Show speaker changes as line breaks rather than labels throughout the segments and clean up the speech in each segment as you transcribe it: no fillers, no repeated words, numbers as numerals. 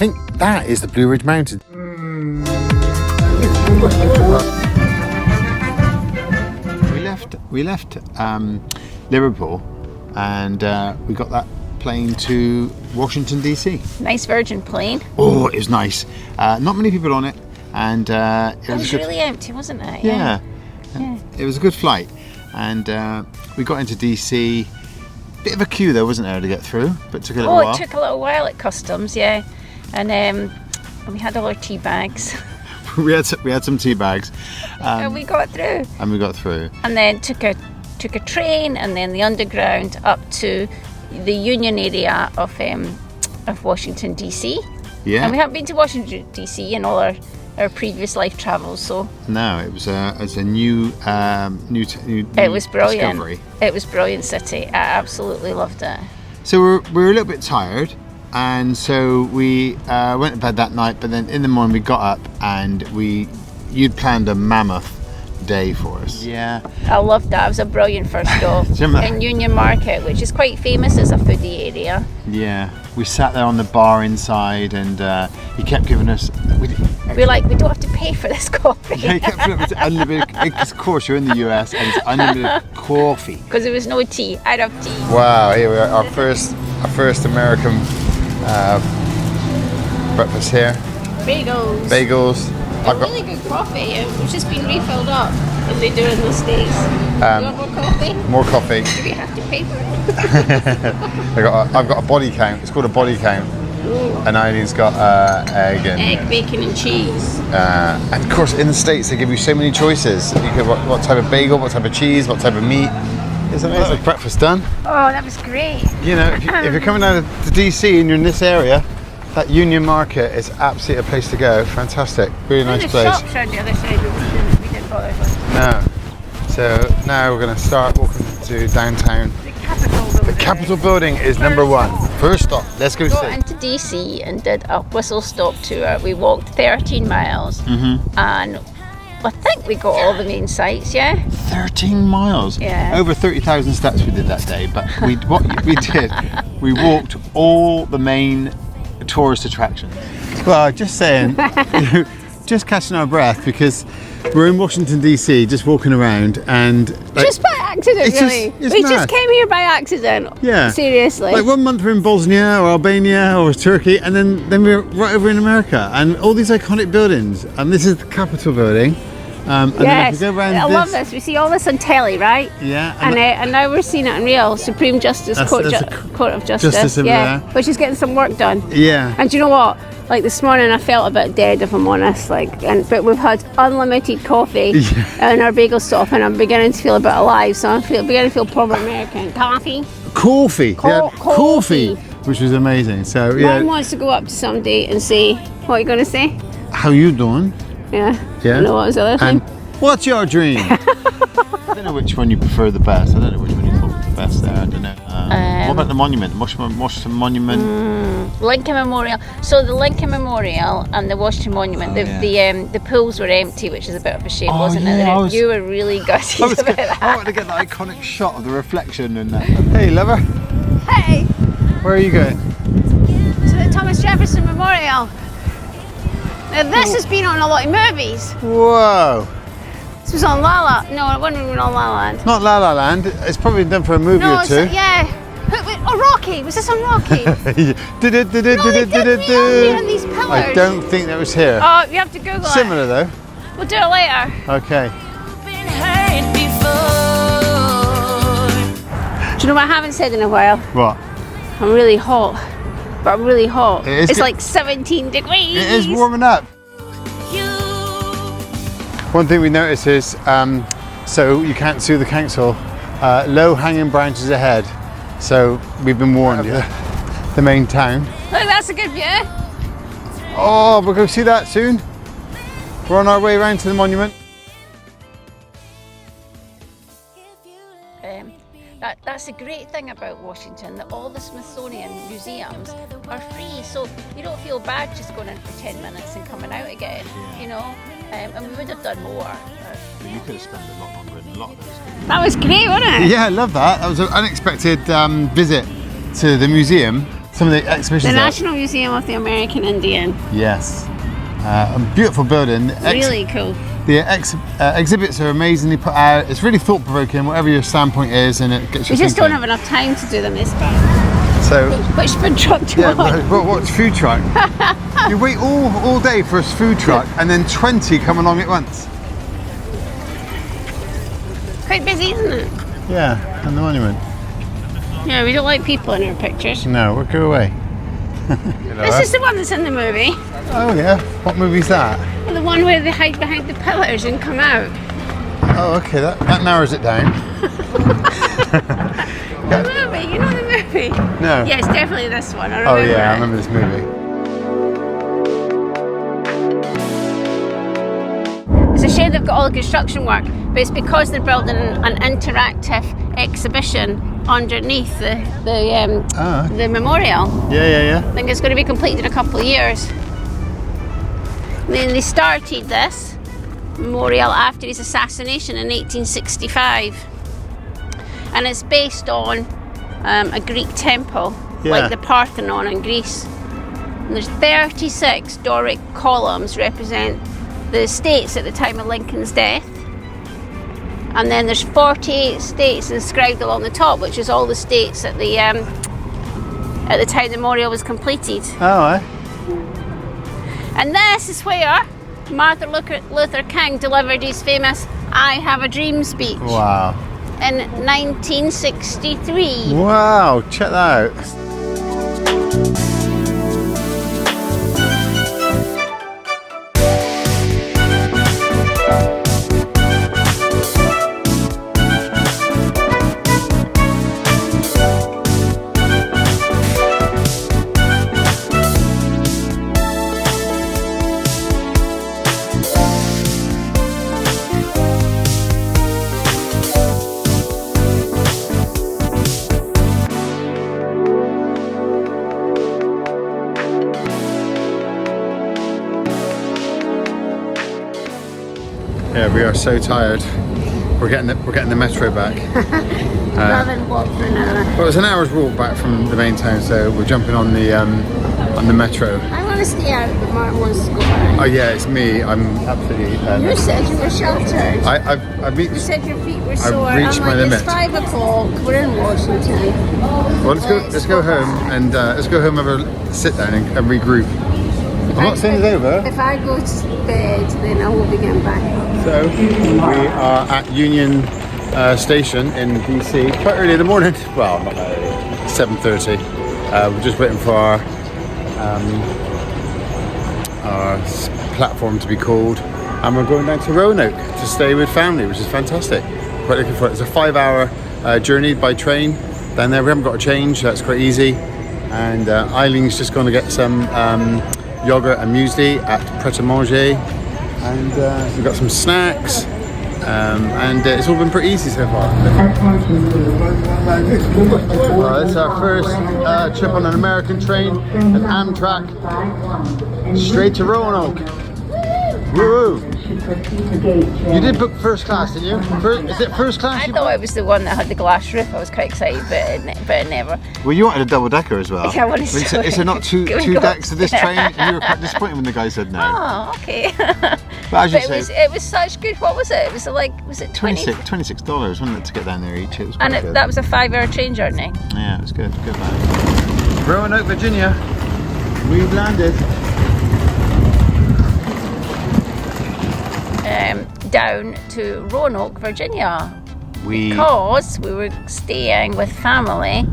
think that is the Blue Ridge Mountain. We left Liverpool, and we got that plane to Washington D.C.
Nice Virgin plane.
Oh, it was nice. Not many people on it, and it was good.
Really empty, wasn't it?
Yeah. It was a good flight, and we got into DC. Bit of a queue though, wasn't there, to get through? But it took a little while.
It took a little while at customs, yeah. And we had all our tea bags.
we had some tea bags.
And we got through.
And
then took a train and then the underground up to the Union area of Washington D.C.
Yeah.
And we haven't been to Washington D.C. in all our previous life travels, so
no, it was a new
it was brilliant.
Discovery.
It was brilliant city. I absolutely loved it.
So we're a little bit tired, and so we went to bed that night. But then in the morning we got up and you'd planned a mammoth day for us. Yeah,
I loved that. It was a brilliant first stop in Union Market, which is quite famous as a foodie area.
Yeah, we sat there on the bar inside, and he kept giving us.
We're like, we don't have to pay for this coffee.
Yeah, he kept giving us unlimited. Because of course you're in the US and it's unlimited coffee.
Because there was no tea. I'd have tea.
Wow, here we are, our first American breakfast here. Bagels.
Really good coffee. It's just been refilled up as they do in the States. You want more coffee?
More coffee.
Do we have to pay for it?
I've got a body count. It's called a body count.
Ooh.
And Eileen's got egg,
bacon and cheese.
And of course in the States they give you so many choices. You could what type of bagel, what type of cheese, what type of meat. It's amazing. Breakfast done.
Oh, that was great.
You know, if you're coming down to DC and you're in this area, that Union Market is absolutely a place to go. Fantastic, really nice place.
The shops around the other side we didn't bother with.
No. So now we're going to start walking to downtown. The Capitol building is number one. First stop. Let's go see.
Got into DC and did a whistle stop tour. We walked 13 miles, and I think we got all the main sites. Yeah.
13 miles.
Yeah.
Over 30,000 steps we did that day, but we walked all the main tourist attractions. Well, just saying, just catching our breath because we're in Washington D.C. just walking around and
just by accident, really. We just came here by accident.
Yeah.
Seriously.
Like 1 month we're in Bosnia or Albania or Turkey, and then we're right over in America, and all these iconic buildings. And this is the Capitol building. And
yes,
then if we go around
I love this. We see all this on telly, right?
Yeah.
And now we're seeing it in real. Supreme Justice Court of Justice,
yeah,
which is getting some work done.
Yeah.
And do you know what? Like this morning, I felt a bit dead, if I'm honest. But we've had unlimited coffee in our bagel stop, and I'm beginning to feel a bit alive. So I'm beginning to feel proper American. Coffee.
Coffee, which was amazing. So yeah.
Mom wants to go up to somebody and say, "What are you going to say?"
How you doing?
Yeah. I know what was the other thing.
What's your dream? I don't know which one you prefer the best. I don't know which one you thought was the best there. I don't know. What about the monument? Washington Monument?
Lincoln Memorial. So the Lincoln Memorial and the Washington Monument, the pools were empty, which is a bit of a shame, wasn't it? You were really gutted about that.
I wanted to get that iconic shot of the reflection and that. Hey, lover.
Hey.
Where are you going?
To the Thomas Jefferson Memorial. Now this has been on a lot of movies.
Whoa.
This was on La La. No, it wasn't even on La La Land.
Not La La Land. It's probably done for a movie or two.
Yeah. Oh, Rocky. Was this on Rocky?
These
pillars.
I don't think that was here.
Oh, you have to Google it.
Similar though.
We'll do it later.
Okay.
Do you know what I haven't said in a while?
What?
I'm really hot. But I'm really hot. It's
good.
like 17 degrees.
It is warming up. One thing we notice is, so you can't sue the council, low hanging branches ahead. So we've been warned, the main town.
Look, that's a good view.
Oh, we're going to see that soon. We're on our way around to the monument.
That's the great thing about Washington, that all the Smithsonian museums are free, so you don't feel bad just going in for 10 minutes and coming out again, you know, and we would have done more.
You could have spent a lot longer in a lot of those.
That was great, wasn't it?
Yeah, I love that. That was an unexpected visit to the museum. some of the exhibitions.
The National Museum of the American Indian.
Yes. A beautiful building.
Really cool.
The exhibits are amazingly put out. It's really thought-provoking, whatever your standpoint is, and it gets you
We just
thinking.
don't have enough time to do them this time.
So,
Which food truck do you want?
what's food truck? You wait all day for a food truck, and then 20 come along at once.
Quite busy, isn't it?
Yeah, and the monument.
Yeah, we don't like people in our pictures.
No, we'll go away.
This is the one that's in the movie.
Oh yeah, what movie's that?
The one where they hide behind the pillars and come out.
Oh, okay, that narrows it down.
The movie, you know the movie?
No.
Yeah, it's definitely this one. I
Oh
remember
yeah, I
it.
remember this movie.
It's a shame they've got all the construction work, but it's because they're building an interactive exhibition underneath the memorial.
Yeah.
I think it's going to be completed in a couple of years. And then they started this memorial after his assassination in 1865, and it's based on a Greek temple, like the Parthenon in Greece. And there's 36 Doric columns represent the estates at the time of Lincoln's death, and then there's 48 estates inscribed along the top, which is all the states at the time the memorial was completed.
Oh,
And this is where Martin Luther King delivered his famous "I Have a Dream" speech
wow.
in 1963.
Wow, check that out. Yeah, we are so tired. We're getting the metro back.
Rather than walk for an hour.
Well, it's an hour's walk back from the main town, so we're jumping on the metro.
I want to stay out, but Martin wants to go back.
Oh yeah, it's me. I'm absolutely.
You said you were sheltered.
I've
You said your feet were sore.
reached
I'm
my
like,
limit.
It's 5 o'clock. We're in Washington.
Well, let's go home and let's go home and have a sit down and regroup. I'm not saying it's over.
If I go to bed, then I won't be getting back.
So we are at Union Station in DC. Quite early in the morning. Well, not that early. 7:30. We're just waiting for our platform to be called, and we're going down to Roanoke to stay with family, which is fantastic. Quite looking for it. It's a 5-hour journey by train down there. We haven't got to change. That's quite easy. And Eileen's just going to get some yogurt and muesli at Pret a Manger, and we've got some snacks, and it's all been pretty easy so far. Well, it's our first trip on an American train, an Amtrak, straight to Roanoke. Woo! You did book first class, didn't you? Is it first class?
I thought it was the one that had the glass roof. I was quite excited, but it never.
Well, you wanted a double decker as well.
Yeah, I wanted
Is there not two decks of this train? You were quite disappointed when the guy said no.
Oh, okay.
But as you say,
it was such good. What was it? It was it 20?
$26, wasn't it, to get down there each? It was
And
quite good.
that was a 5-hour train journey.
Yeah, it was good. Good man. Roanoke, Virginia. We've landed.
Down to Roanoke, Virginia,
We
because we were staying with family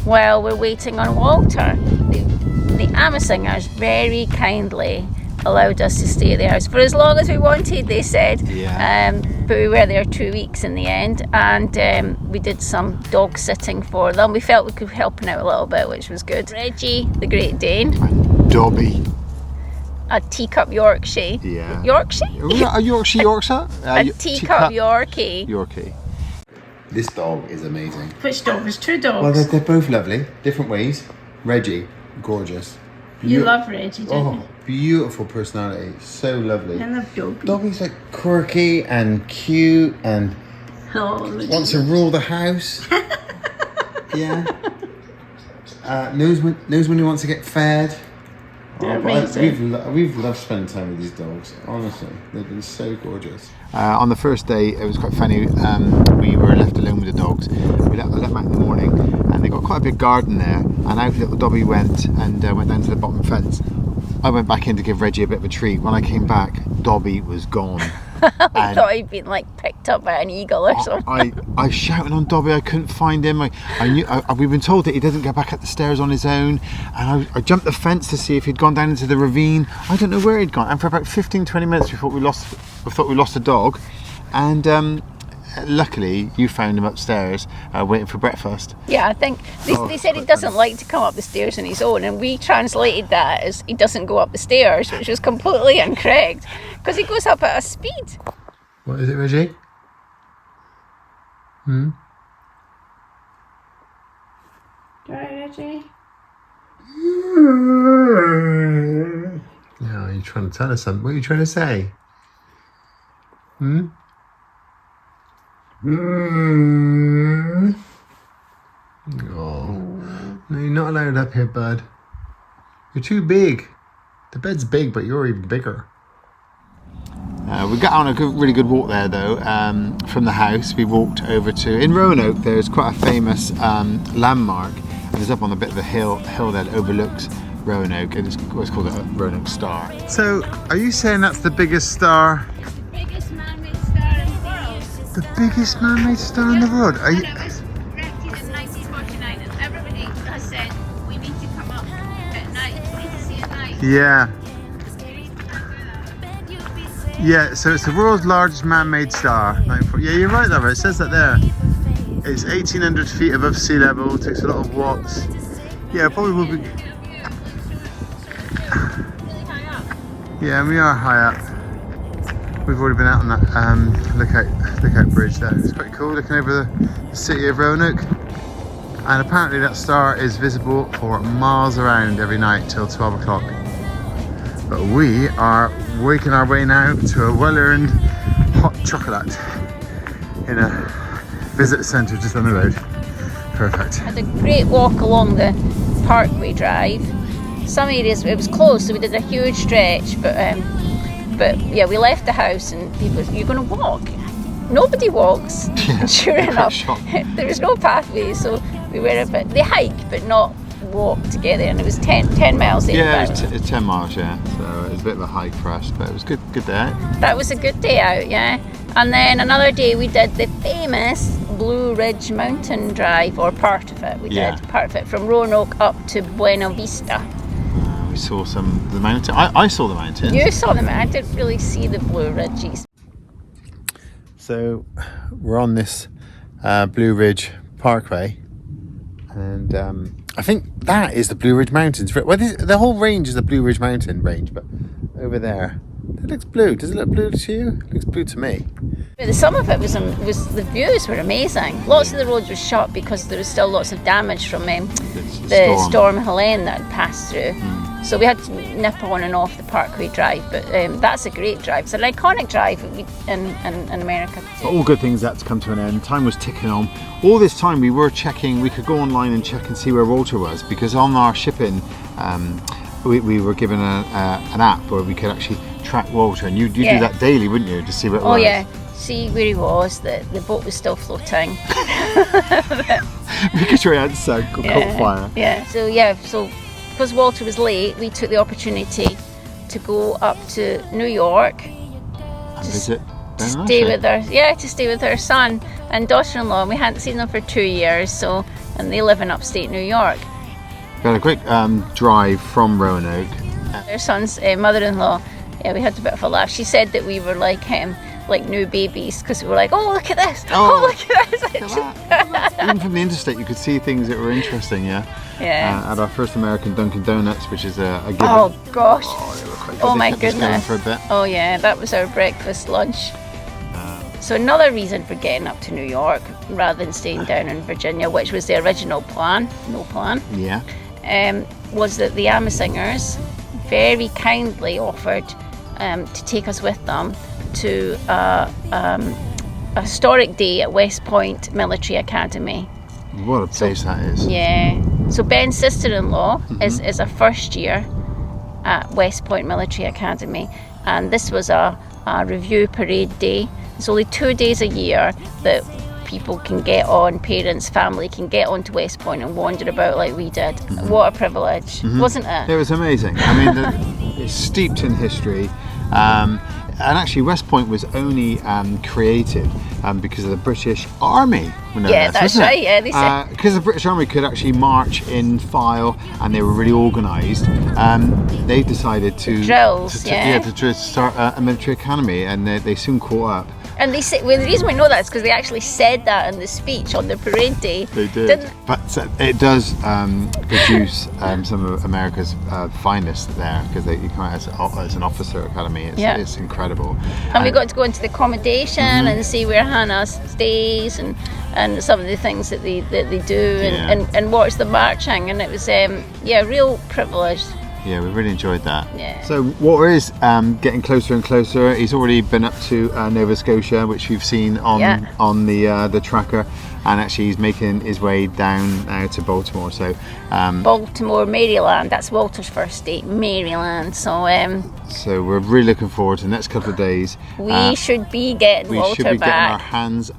while we're waiting on Walter. The Ammersingers very kindly allowed us to stay at their house for as long as we wanted, they said.
Yeah.
But we were there 2 weeks in the end, and we did some dog sitting for them. We felt we could be helping out a little bit, which was good. Reggie, the Great Dane,
Dobby.
a teacup Yorkshire.
Yeah.
Yorkshire?
A Yorkshire?
A teacup Yorkie.
Yorkie. This dog is amazing.
Which dog? There's 2 dogs.
Well, they're both lovely, different ways. Reggie, gorgeous.
You love Reggie, don't you?
Beautiful personality, so lovely.
I love Dobby.
Dobby's like quirky and cute and
Oh,
wants to rule the house. Yeah. knows when he wants to get fed.
They're amazing.
We've loved spending time with these dogs. Honestly, they've been so gorgeous. On the first day, it was quite funny. We were left alone with the dogs. We let them out in the morning, and they got quite a big garden there. And out little Dobby went and went down to the bottom fence. I went back in to give Reggie a bit of a treat. When I came back, Dobby was gone.
I thought he'd been like picked up by an eagle or something.
I shouted on Dobby. I couldn't find him. I knew we've been told that he doesn't go back up the stairs on his own. And I jumped the fence to see if he'd gone down into the ravine. I don't know where he'd gone. And for about 15-20 minutes, we thought we lost a dog. And luckily, you found him upstairs waiting for breakfast.
Yeah, I think they said he doesn't like to come up the stairs on his own, and we translated that as he doesn't go up the stairs, which was completely incorrect because he goes up at a speed.
What is it, Reggie?
Reggie?
No, you're trying to tell us something. What are you trying to say? Oh, no, you're not allowed up here, bud. You're too big. The bed's big, but you're even bigger. We got on a really good walk there, though. From the house, we walked over to... In Roanoke, there's quite a famous landmark. And it's up on a bit of a hill there that overlooks Roanoke. And it's called the Roanoke Star. So, are you saying that's the biggest star? The biggest man-made star in the world. Are you?
It was erected in 1949, and everybody has said we need to come up at night. We need to see at night.
Yeah. Yeah. So it's the world's largest man-made star. Yeah, you're right, though. It says that there. It's 1,800 feet above sea level. Takes a lot of watts. Yeah, it probably will be.
Really high up.
Yeah, we are high up. We've already been out on that lookout bridge there. It's quite cool looking over the city of Roanoke. And apparently that star is visible for miles around every night till 12 o'clock. But we are waking our way now to a well-earned hot chocolate in a visitor centre just on the road. Perfect.
Had a great walk along the Parkway Drive. Some areas it was closed, so we did a huge stretch, but yeah, we left the house and people said, "You're going to walk?" Nobody walks.
Yeah,
sure enough, there was no pathway, so we were a bit. They hike, but not walk together, and it was 10 miles.
Yeah, it's 10 miles. Yeah, so it was a bit of a hike for us, but it was good day out.
That was a good day out, yeah. And then another day we did the famous Blue Ridge Mountain Drive, or part of it. We did part of it from Roanoke up to Buena Vista.
We saw the mountains. I saw the mountains.
You saw them. I didn't really see the Blue Ridges.
So we're on this Blue Ridge Parkway, and I think that is the Blue Ridge Mountains. Well, the whole range is the Blue Ridge Mountain range, but over there, it looks blue. Does it look blue to you? It looks blue to me.
Some of it was the views were amazing. Lots of the roads were shut because there was still lots of damage from the storm Helene that had passed through. So we had to nip on and off the Parkway Drive, but that's a great drive. It's an iconic drive in America too.
All good things had to come to an end. Time was ticking on. All this time we were checking, we could go online and check and see where Walter was, because on our shipping we were given an app where we could actually track Walter, and you do that daily, wouldn't you, to see where it was?
Oh yeah, see where he was, the boat was still floating.
Because your head sank or caught fire.
Yeah, so because Walter was late, we took the opportunity to go up to New York
and visit
to stay with our son and daughter-in-law. And we hadn't seen them for 2 years, and they live in upstate New York.
We had a quick drive from Roanoke.
Their son's mother-in-law, we had a bit of a laugh. She said that we were like new babies, because we were like, "Oh, look at this! Oh, look at this!"
Look at that. Even from the interstate, you could see things that were interesting. Yeah. At our first American Dunkin' Donuts, which is a given.
Oh gosh!
They were quite good.
Oh
they
my
kept us going
goodness!
for a bit.
Oh yeah, that was our breakfast lunch. So another reason for getting up to New York rather than staying down in Virginia, which was the original plan,
Yeah.
Was that the Ammersingers very kindly offered to take us with them to a historic day at West Point Military Academy.
What a place that is.
Yeah. So Ben's sister-in-law is a first year at West Point Military Academy, and this was a review parade day. It's only 2 days a year that people can get on, parents, family can get on to West Point and wander about like we did. What a privilege, wasn't it?
It was amazing. I mean, it's steeped in history. And actually, West Point was only created because of the British Army.
Yeah, that's right. Yeah, they said
because the British Army could actually march in file, and they were really organised. They decided to
drills,
to start a military academy, and they soon caught up.
And they said, well, the reason we know that is because they actually said that in the speech on the parade day.
They did. But it does produce some of America's finest there, because you come out as an officer academy. It's incredible.
And we got to go into the accommodation and see where Hannah stays and some of the things that they do and watch the marching. And it was real privilege.
Yeah, we really enjoyed that.
Yeah.
So Walter is getting closer and closer. He's already been up to Nova Scotia, which we've seen on the tracker, and actually he's making his way down now to Baltimore. So
Baltimore, Maryland. That's Walter's first state, Maryland.
So we're really looking forward to the next couple of days.
We should be getting Walter back.
We should be getting our hands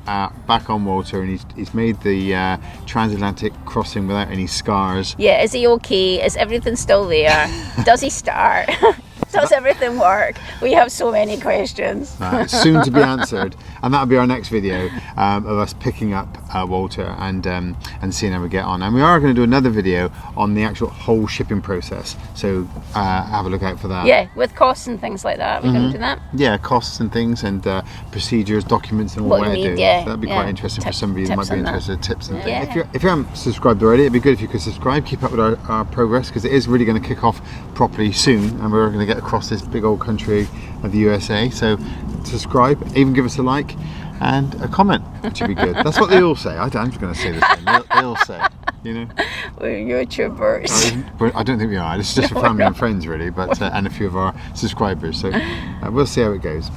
back on Walter, and he's made the transatlantic crossing without any scars.
Yeah, is he okay? Is everything still there? Does he start? Does everything work? We have so many questions.
Soon to be answered, and that'll be our next video of us picking up Walter and seeing how we get on. And we are going to do another video on the actual whole shipping process, so have a look out for that.
Yeah, with costs and things like that. We're going to do that.
Yeah, costs and things, and procedures, documents, and what we do.
Yeah,
so that'd be quite interesting for somebody that might be interested. Tips and things.
Yeah.
If you haven't subscribed already, it'd be good if you could subscribe. Keep up with our progress, because it is really going to kick off properly soon, and we're going to get across this big old country of the USA. So subscribe, even give us a like and a comment, which would be good. That's what they all say. I'm just going to say the same. They all say, you know.
We're YouTubers.
I don't think we are. It's just for family and friends, really, but and a few of our subscribers. So we'll see how it goes.